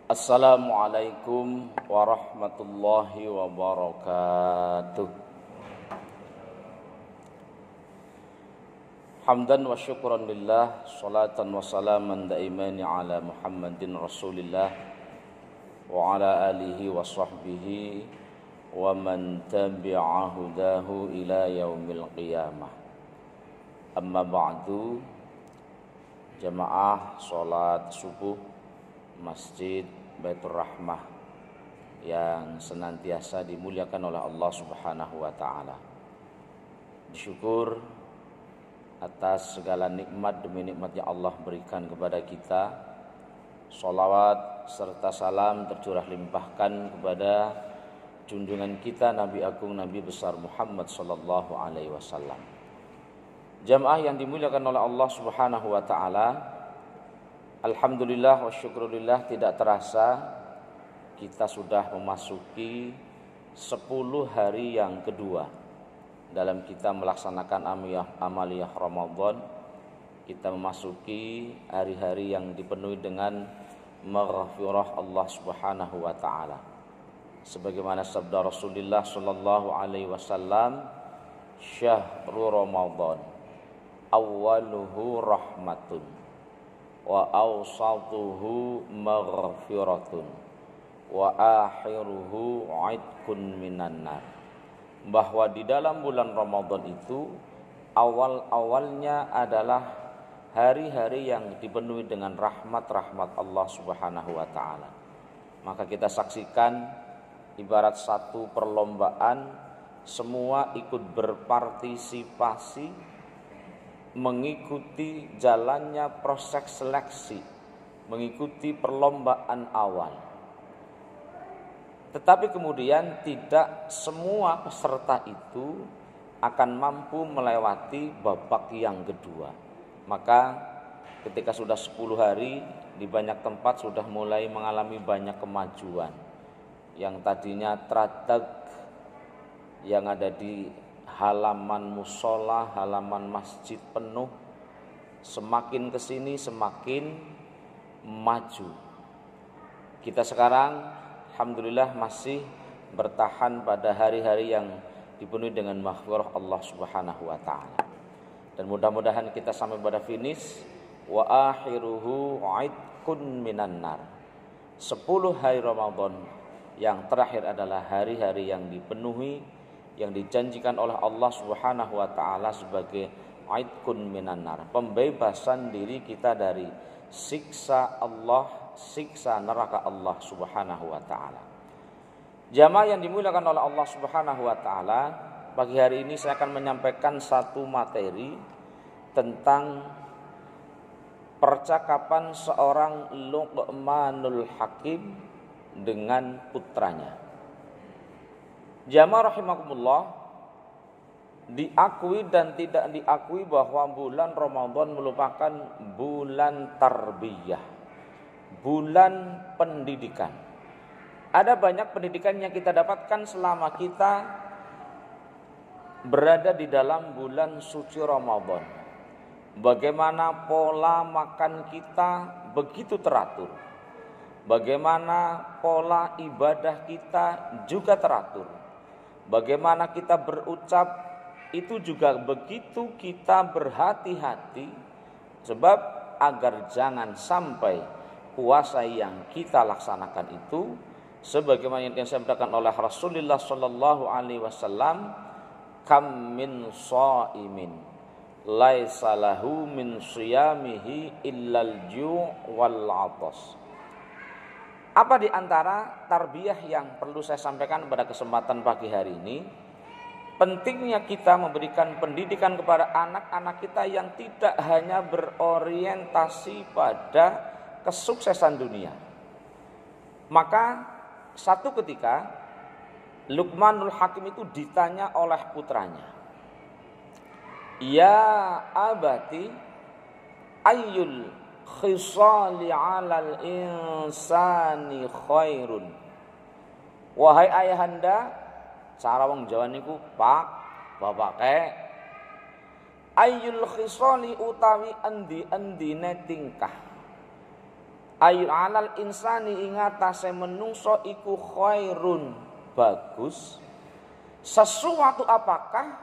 Assalamualaikum warahmatullahi wabarakatuh. Hamdan wa syukran lillah, salatan wa salaman daimani ala Muhammadin Rasulillah wa ala alihi wa sahbihi wa man tabi'a hudahu ila yaumil qiyamah. Amma ba'du, jamaah salat subuh Masjid Baitur Rahmah yang senantiasa dimuliakan oleh Allah Subhanahu wa taala. Bersyukur atas segala nikmat demi nikmat yang Allah berikan kepada kita. Shalawat serta salam tercurah limpahkan kepada junjungan kita Nabi Agung Nabi besar Muhammad sallallahu alaihi wasallam. Jamaah yang dimuliakan oleh Allah Subhanahu wa taala, alhamdulillah wa syukurillah, tidak terasa kita sudah memasuki 10 hari yang kedua dalam kita melaksanakan amaliyah Ramadan. Kita memasuki hari-hari yang dipenuhi dengan maghfirah Allah Subhanahu wa taala. Sebagaimana sabda Rasulullah sallallahu alaihi wasallam, syahrul Ramadan awwaluhu rahmatun wa awsatuhu maghfiratun wa akhiruhu aidkun minan nar. Bahwa di dalam bulan Ramadan itu awal-awalnya adalah hari-hari yang dipenuhi dengan rahmat-rahmat Allah Subhanahu wa taala. Maka kita saksikan ibarat satu perlombaan, semua ikut berpartisipasi mengikuti jalannya proses seleksi, mengikuti perlombaan awal. Tetapi kemudian tidak semua peserta itu akan mampu melewati babak yang kedua. Maka ketika sudah 10 hari, di banyak tempat sudah mulai mengalami banyak kemajuan. Yang tadinya tratag yang ada di halaman musola, halaman masjid penuh, semakin kesini semakin maju. Kita sekarang alhamdulillah masih bertahan pada hari-hari yang dipenuhi dengan maghfirah Allah Subhanahu wa taala. Dan mudah-mudahan kita sampai pada finish wa akhiruhu aidkun minan nar. 10 hari Ramadan yang terakhir adalah hari-hari yang dipenuhi, yang dijanjikan oleh Allah Subhanahu wa taala sebagai aidkun minan nar, pembebasan diri kita dari siksa Allah, siksa neraka Allah Subhanahu wa taala. Jamaah yang dimuliakan oleh Allah Subhanahu wa taala, pagi hari ini saya akan menyampaikan satu materi tentang percakapan seorang Luqmanul Hakim dengan putranya. Jamaah rahimakumullah, diakui dan tidak diakui bahwa bulan Ramadan merupakan bulan tarbiyah, bulan pendidikan. Ada banyak pendidikan yang kita dapatkan selama kita berada di dalam bulan suci Ramadan. Bagaimana pola makan kita begitu teratur, bagaimana pola ibadah kita juga teratur, bagaimana kita berucap itu juga begitu kita berhati-hati, sebab agar jangan sampai puasa yang kita laksanakan itu sebagaimana yang disampaikan oleh Rasulullah sallallahu alaihi wasallam, kam min shaimin laisa lahu min shiyamihi illal ju' wal 'atas. Apa di antara tarbiyah yang perlu saya sampaikan pada kesempatan pagi hari ini? Pentingnya kita memberikan pendidikan kepada anak-anak kita yang tidak hanya berorientasi pada kesuksesan dunia. Maka satu ketika Luqmanul Hakim itu ditanya oleh putranya, ya abati ayyul khisali 'alal insani khairun. Wahai ayahanda, cara wong Jawa niku Pak, bapak ayyul khisali utawi endi-endine tingkah Ayu alal insani ingatase menungso iku khairun bagus. Sesuatu apakah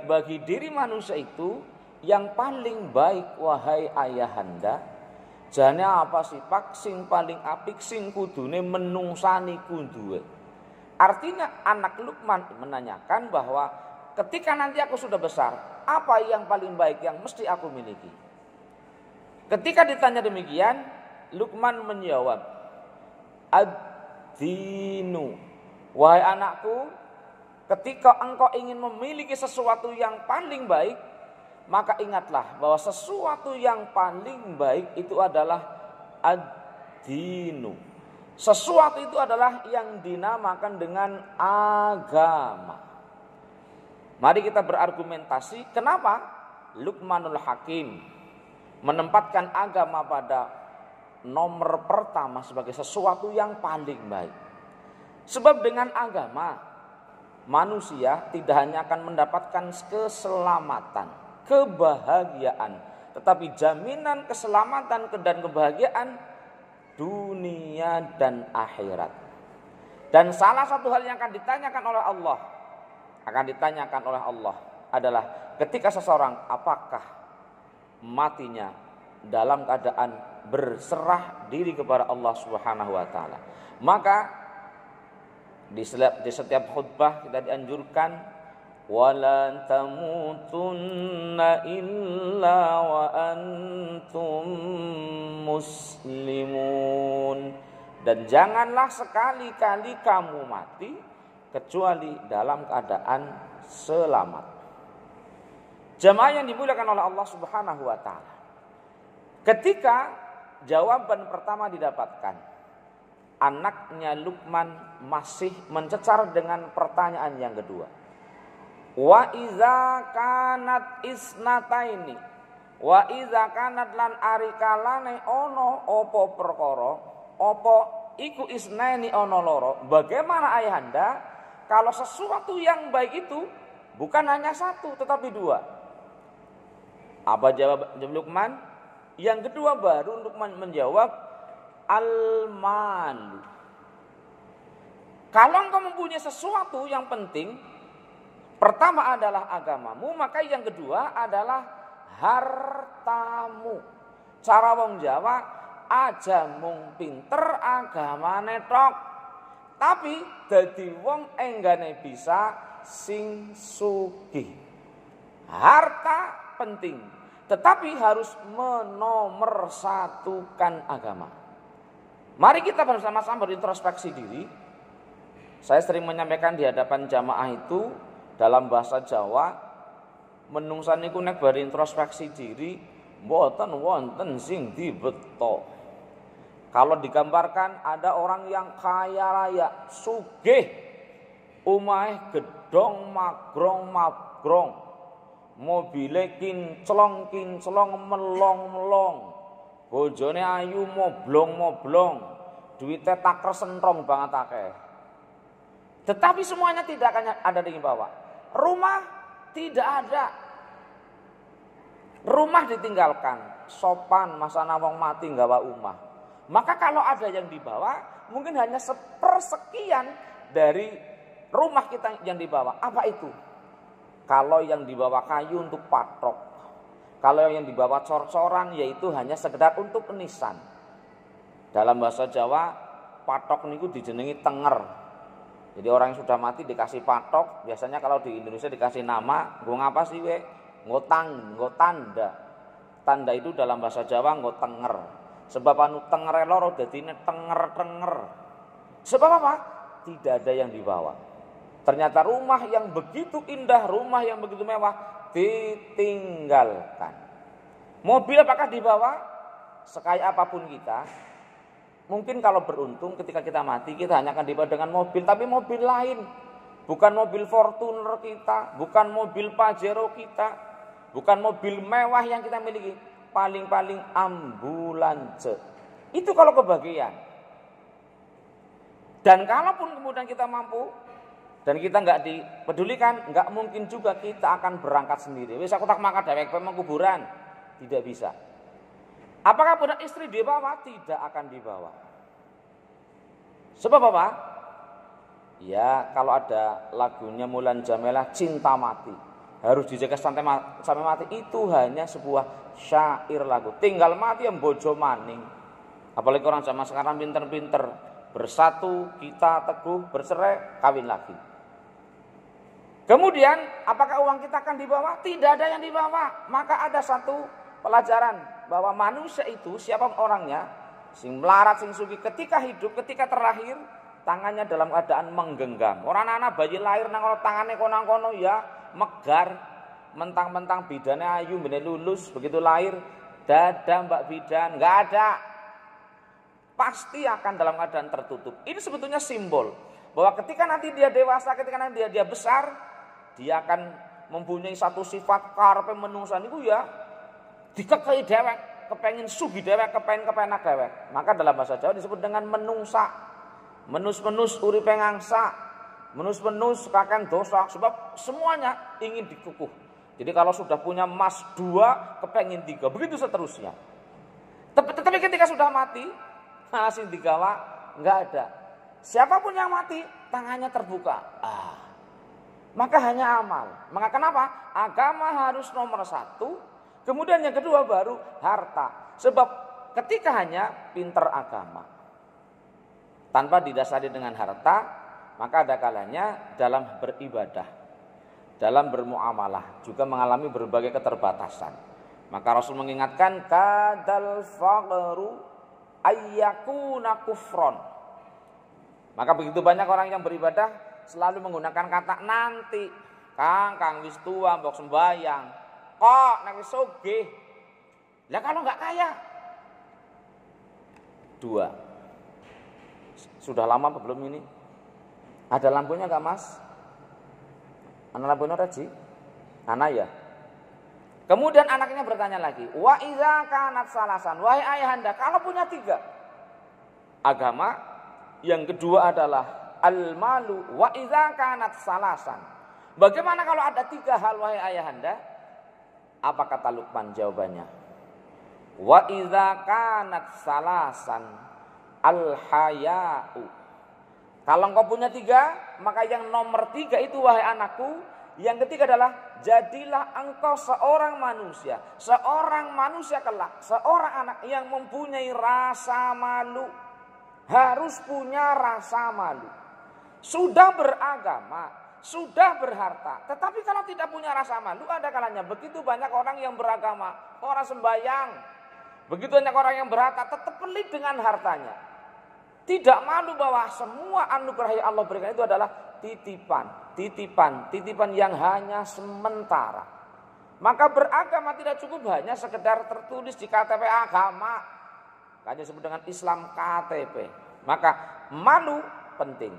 bagi diri manusia itu yang paling baik wahai ayahanda? Jane apa sih pak sing paling apik sing kudune menungsani kunduwe. Artinya anak Luqman menanyakan bahwa ketika nanti aku sudah besar, apa yang paling baik yang mesti aku miliki? Ketika ditanya demikian, Luqman menjawab, ad-dinu. Wahai anakku, ketika engkau ingin memiliki sesuatu yang paling baik, maka ingatlah bahwa sesuatu yang paling baik itu adalah ad-dinu. Sesuatu itu adalah yang dinamakan dengan agama. Mari kita berargumentasi kenapa Luqmanul Hakim menempatkan agama pada nomor pertama sebagai sesuatu yang paling baik. Sebab dengan agama manusia tidak hanya akan mendapatkan keselamatan, kebahagiaan, tetapi jaminan keselamatan dan kebahagiaan dunia dan akhirat. Dan salah satu hal yang akan ditanyakan oleh Allah adalah ketika seseorang apakah matinya dalam keadaan berserah diri kepada Allah Subhanahu wa taala. Maka di setiap khutbah kita dianjurkan wala tamutunna illa wa antum muslimun. Dan janganlah sekali-kali kamu mati kecuali dalam keadaan selamat. Jamaah yang dimuliakan oleh Allah Subhanahu wa taala. Ketika jawaban pertama didapatkan, anaknya Luqman masih mencecar dengan pertanyaan yang kedua. Wa iza kanat isnataini. Wa iza kanat lan arikalane ono opo perkara, opo iku isnaini ono loro. Bagaimana ayahanda kalau sesuatu yang baik itu bukan hanya satu tetapi dua? Apa jawab Luqman? Yang kedua baru Luqman menjawab al-mal. Kalau engkau mempunyai sesuatu yang penting, pertama adalah agamamu, maka yang kedua adalah hartamu. Cara wong Jawa aja mung pinter agamane tok, tapi dadi wong enggane bisa sing sugih. Harta penting, tetapi harus menomorsatukan agama. Mari kita bersama-sama berintrospeksi diri. Saya sering menyampaikan di hadapan jamaah itu dalam bahasa Jawa, menungsan niku nek berintrospeksi diri mboten wonten sing dibeto. Kalau digambarkan ada orang yang kaya raya, sugih, omahe gedhong magrong, mobile kinclong melong, bojone ayu moblong, duite tak resentrong banget akeh. Tetapi semuanya tidak akan ada di bawah. Rumah tidak ada. Rumah ditinggalkan, sopan masana wong mati nggawa omah. Maka kalau ada yang dibawa, mungkin hanya sepersekian dari rumah kita yang dibawa. Apa itu? Kalau yang dibawa kayu untuk patok, kalau yang dibawa cor-coran yaitu hanya sekedar untuk nisan. Dalam bahasa Jawa, patok niku dijenengi tenger. Jadi orang yang sudah mati dikasih patok, biasanya kalau di Indonesia dikasih nama, nggo ngapa sih we? Nggo tanda. Tanda itu dalam bahasa Jawa nggo tenger. Sebab anu tengere loro dadine tenger. Sebab apa? Tidak ada yang dibawa. Ternyata rumah yang begitu indah, rumah yang begitu mewah ditinggalkan. Mobil apakah dibawa? Sekaya apapun kita, mungkin kalau beruntung ketika kita mati kita hanya akan dibawa dengan mobil, tapi mobil lain. Bukan mobil Fortuner kita, bukan mobil Pajero kita, bukan mobil mewah yang kita miliki. Paling-paling ambulans. Itu kalau kebahagiaan. Dan kalaupun kemudian kita mampu dan kita nggak dipedulikan, nggak mungkin juga kita akan berangkat sendiri. Wis aku tak makan dewek memang kuburan, tidak bisa. Apakah budak istri dibawa? Tidak akan dibawa. Sebab apa? Ya, kalau ada lagunya Mulan Jamelah, Cinta Mati, harus dijaga sampai mati, itu hanya sebuah syair lagu. Tinggal mati yang bojo maning. Apalagi orang zaman sekarang pinter-pinter, bersatu kita teguh, bercerai kawin lagi. Kemudian apakah uang kita akan dibawa? Tidak ada yang dibawa. Maka ada satu pelajaran bahwa manusia itu siapa orangnya, sing melarat sing sugi, ketika hidup, ketika terlahir, tangannya dalam keadaan menggenggam. Orang anak bayi lahir nang tangannya konang-kono ya megar, mentang-mentang bidannya ayu bener lulus, begitu lahir dada mbak bidan nggak ada, pasti akan dalam keadaan tertutup. Ini sebetulnya simbol bahwa ketika nanti dia dewasa, ketika nanti dia besar, dia akan mempunyai satu sifat karepe menungsan itu ya dikekei dewek, kepengin sugi dewek, kepenak dewek. Maka dalam bahasa Jawa disebut dengan menungsa. Menus-menus uripe ngangsa, menus-menus kakek dosa, sebab semuanya ingin dikukuh. Jadi kalau sudah punya emas 2, kepengin 3, begitu seterusnya. Tetapi ketika sudah mati, masih digawa nggak ada. Siapapun yang mati, tangannya terbuka. Maka hanya amal. Maka kenapa? Agama harus nomor 1, kemudian yang kedua baru harta. Sebab ketika hanya pinter agama, tanpa didasari dengan harta, maka ada kalanya dalam beribadah, dalam bermuamalah juga mengalami berbagai keterbatasan. Maka Rasul mengingatkan kadal faqru ayyakuna kufron. Maka begitu banyak orang yang beribadah selalu menggunakan kata nanti. Kang wis tua mbok sembayang. Kok nek wis sugih. Lah kalau enggak kaya? 2. Sudah lama apa belum ini? Ada lampunya enggak, Mas? Ana lampunya Raji? Ana ya. Kemudian anaknya bertanya lagi, wa idza kanat salasan, wahai ayahanda, kalau punya 3 agama, yang kedua adalah al-malu, wa idza kanat salasan. Bagaimana kalau ada 3 hal, wahai ayahanda? Apa kata Luqman jawabannya? Wa idza kanat salasan al-haya'u. Kalau engkau punya 3, maka yang nomor 3 itu, wahai anakku, yang ketiga adalah jadilah engkau seorang manusia kelak, seorang anak yang mempunyai rasa malu. Harus punya rasa malu. Sudah beragama, sudah berharta, tetapi kalau tidak punya rasa malu, ada kalanya begitu banyak orang yang beragama, orang sembahyang, begitu banyak orang yang berharta, tetap pelit dengan hartanya. Tidak malu bahwa semua anugerah yang Allah berikan itu adalah titipan yang hanya sementara. Maka beragama tidak cukup hanya sekedar tertulis di KTP agama, hanya disebut dengan Islam KTP. Maka malu penting.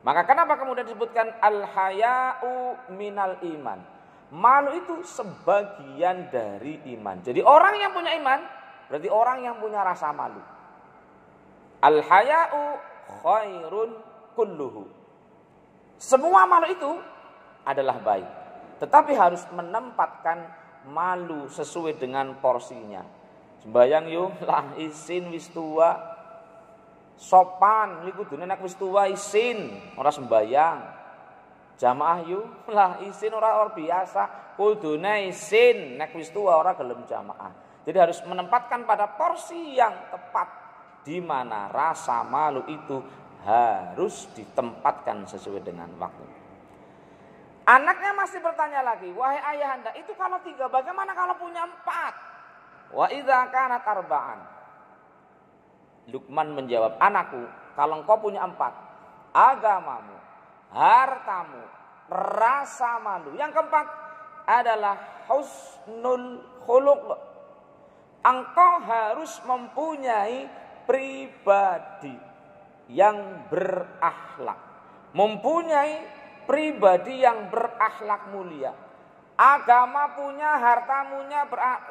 Maka kenapa kemudian disebutkan al-haya'u minal iman? Malu itu sebagian dari iman. Jadi orang yang punya iman berarti orang yang punya rasa malu. Al-haya'u khairun kulluhu. Semua malu itu adalah baik, tetapi harus menempatkan malu sesuai dengan porsinya. Sembayang yuk lah isin wis tua, sopan niku kudune nek wis tua isin ora sembayang. Jamaah yuk lah isin ora biasa, kudune isin nek wis tua ora gelem jamaah. Jadi harus menempatkan pada porsi yang tepat, di mana rasa malu itu harus ditempatkan sesuai dengan waktu. Anaknya masih bertanya lagi, wahai ayahanda, itu kalau 3, bagaimana kalau punya 4? Wa idza kanat arba'an. Luqman menjawab, anakku, kalau engkau punya 4, agamamu, hartamu, rasa malu. Yang keempat adalah husnul khuluq. Engkau harus mempunyai pribadi yang berakhlak, mempunyai pribadi yang berakhlak mulia. Agama punya, harta punya,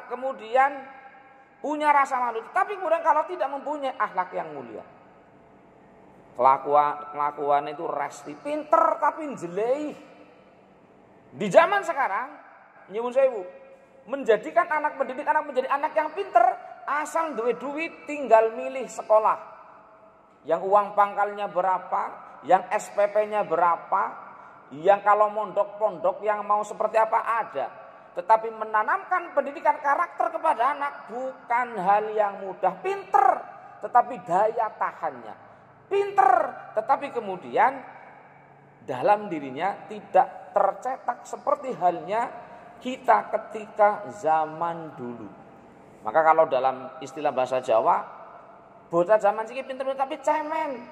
kemudian punya rasa malu. Tapi kemudian kalau tidak mempunyai akhlak yang mulia, kelakuan itu resti, pinter tapi jelek. Di zaman sekarang, nyuwun sewu, menjadikan anak mendidik anak menjadi anak yang pinter asal duwe duit tinggal milih sekolah. Yang uang pangkalnya berapa, yang SPP-nya berapa, yang kalau mondok-pondok yang mau seperti apa ada. Tetapi menanamkan pendidikan karakter kepada anak bukan hal yang mudah. Pinter, tetapi daya tahannya. Pinter, tetapi kemudian dalam dirinya tidak tercetak seperti halnya kita ketika zaman dulu. Maka kalau dalam istilah bahasa Jawa, bocah zaman siki pinter tapi cemen.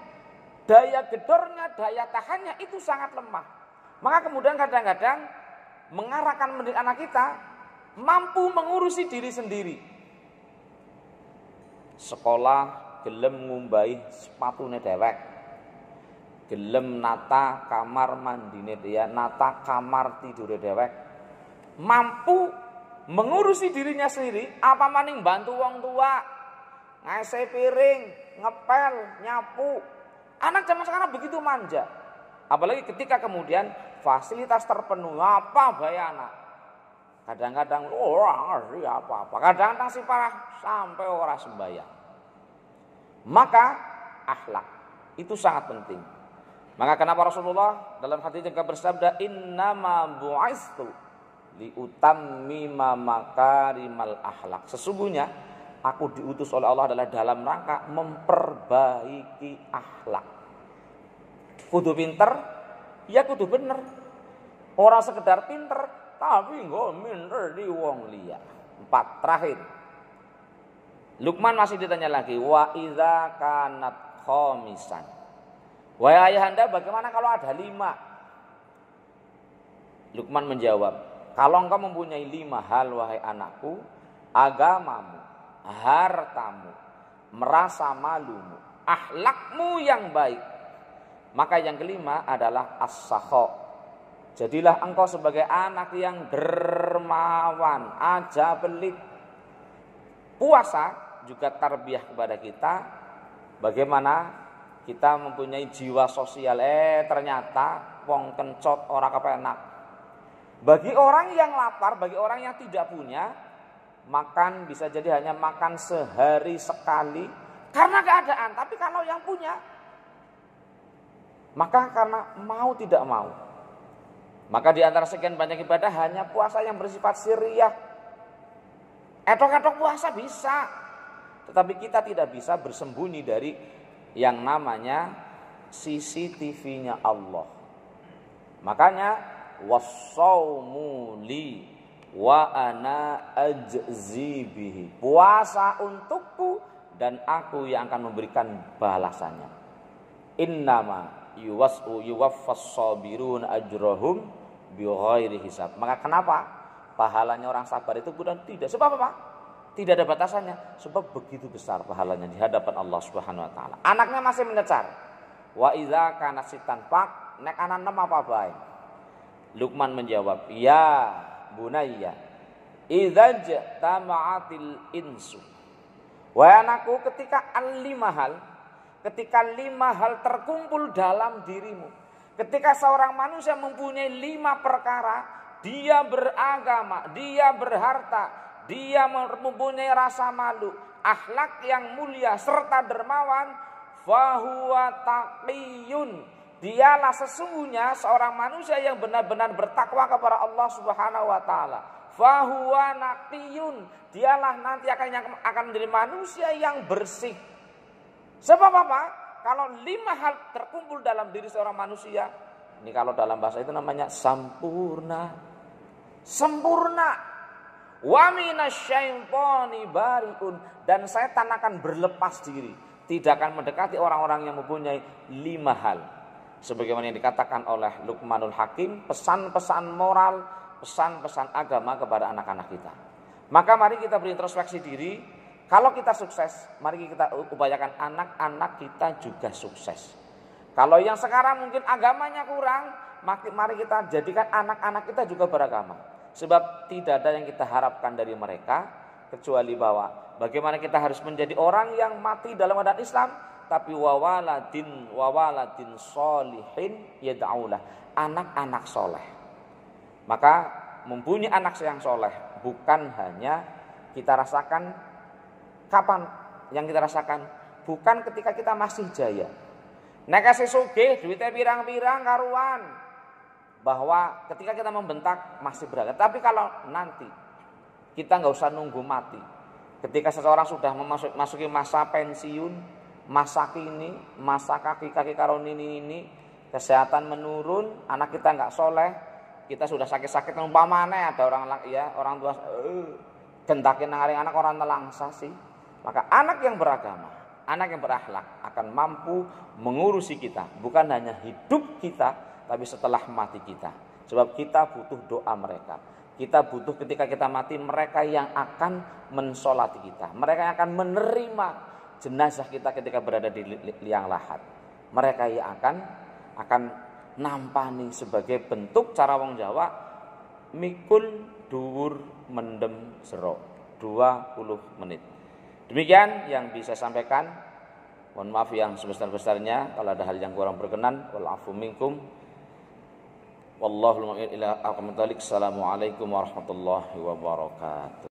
Daya gedornya, daya tahannya itu sangat lemah. Maka kemudian kadang-kadang mengarahkan mendidik anak kita mampu mengurusi diri sendiri. Sekolah gelem ngumbahi sepatune dewek. Gelem nata kamar mandine dia, nata kamar tidure dewek. Mampu mengurusi dirinya sendiri, apa maning bantu wong tua, ngasih piring, ngepel, nyapu. Anak zaman sekarang begitu manja. Apalagi ketika kemudian fasilitas terpenuhi, apa bayar anak. Kadang-kadang orang ngerti apa-apa, kadang-kadang si parah sampai orang sembahyang. Maka akhlak itu sangat penting. Maka kenapa Rasulullah dalam hadis juga bersabda, innama bu'istu liutammima makarimal akhlak. Sesungguhnya aku diutus oleh Allah adalah dalam rangka memperbaiki akhlak. Kudu pinter, ya kudu bener. Orang sekedar pinter, tapi enggak minder di wong liya. 4 terakhir. Luqman masih ditanya lagi, wa idza kanat khamisan. Wahai ayahanda, bagaimana kalau ada 5? Luqman menjawab, kalau engkau mempunyai 5 hal wahai anakku, agamamu, hartamu, merasa malumu, akhlakmu yang baik, maka yang kelima adalah as-sakha. Jadilah engkau sebagai anak yang dermawan, aja pelit. Puasa juga tarbiyah kepada kita bagaimana kita mempunyai jiwa sosial. Ternyata wong kencot ora kepenak. Bagi orang yang lapar, bagi orang yang tidak punya, makan bisa jadi hanya makan sehari sekali karena keadaan. Tapi kalau yang punya, maka karena mau tidak mau. Maka di antara sekian banyak ibadah hanya puasa yang bersifat sirriyah. Etok-etok puasa bisa, tetapi kita tidak bisa bersembunyi dari yang namanya CCTV-nya Allah. Makanya was-shaumu li wa ana ajzi bihi. Puasa untukku dan aku yang akan memberikan balasannya. Innama yuwaffas sabirun ajrahum bighairi hisab. Maka kenapa pahalanya orang sabar itu bukan tidak? Sebab apa? Tidak ada batasannya. Sebab begitu besar pahalanya di hadapan Allah Subhanahu wa taala. Anaknya masih mengejar. Wa idza kana sitan pak nek anak nem apa bae? Luqman menjawab, "Ya bunayya, idza jama'atil insu." Wahai anakku, ketika 5 hal terkumpul dalam dirimu. Ketika seorang manusia mempunyai 5 perkara, dia beragama, dia berharta, dia mempunyai rasa malu, akhlak yang mulia serta dermawan, fahuwa taqiyun. Dialah sesungguhnya seorang manusia yang benar-benar bertakwa kepada Allah Subhanahu wa taala. Fahuwa naqiyun. Dialah nanti akan menjadi manusia yang bersih. Sebab apa? Kalau 5 hal terkumpul dalam diri seorang manusia, ini kalau dalam bahasa itu namanya sempurna. Sempurna. Wa minasyaitoni bariun. Dan setan akan berlepas diri, tidak akan mendekati orang-orang yang mempunyai 5 hal. Sebagaimana yang dikatakan oleh Luqmanul Hakim, pesan-pesan moral, pesan-pesan agama kepada anak-anak kita. Maka mari kita berintrospeksi diri. Kalau kita sukses, mari kita upayakan anak-anak kita juga sukses. Kalau yang sekarang mungkin agamanya kurang, mari kita jadikan anak-anak kita juga beragama. Sebab tidak ada yang kita harapkan dari mereka kecuali bahwa bagaimana kita harus menjadi orang yang mati dalam keadaan Islam, tapi wawaladin solihin yad'aulah, anak-anak soleh. Maka mempunyai anak yang soleh bukan hanya kita rasakan Kapan yang kita rasakan? Bukan ketika kita masih jaya. Nek kasih sugih duitnya pirang-pirang karuan. Bahwa ketika kita membentak masih beragam. Tapi kalau nanti kita nggak usah nunggu mati. Ketika seseorang sudah memasuki masa pensiun, masa kini, masa kaki-kaki karo ini, kesehatan menurun, anak kita nggak soleh, kita sudah sakit-sakit, umpamane ada orang tua gentakin nangaring anak orang nelangsa sih. Maka anak yang beragama, anak yang berakhlak akan mampu mengurusi kita, bukan hanya hidup kita, tapi setelah mati kita. Sebab kita butuh doa mereka. Kita butuh ketika kita mati mereka yang akan mensolati kita. Mereka yang akan menerima jenazah kita ketika berada di liang lahat. Mereka yang akan nampani sebagai bentuk cara wong Jawa mikul dhuwur mendem sero 20 menit. Demikian yang bisa sampaikan. Mohon maaf yang sebesar-besarnya kalau ada hal yang kurang berkenan. Wal afu minkum. Wallahul mu'min ila aqwamit thalik. Assalamualaikum warahmatullahi wabarakatuh.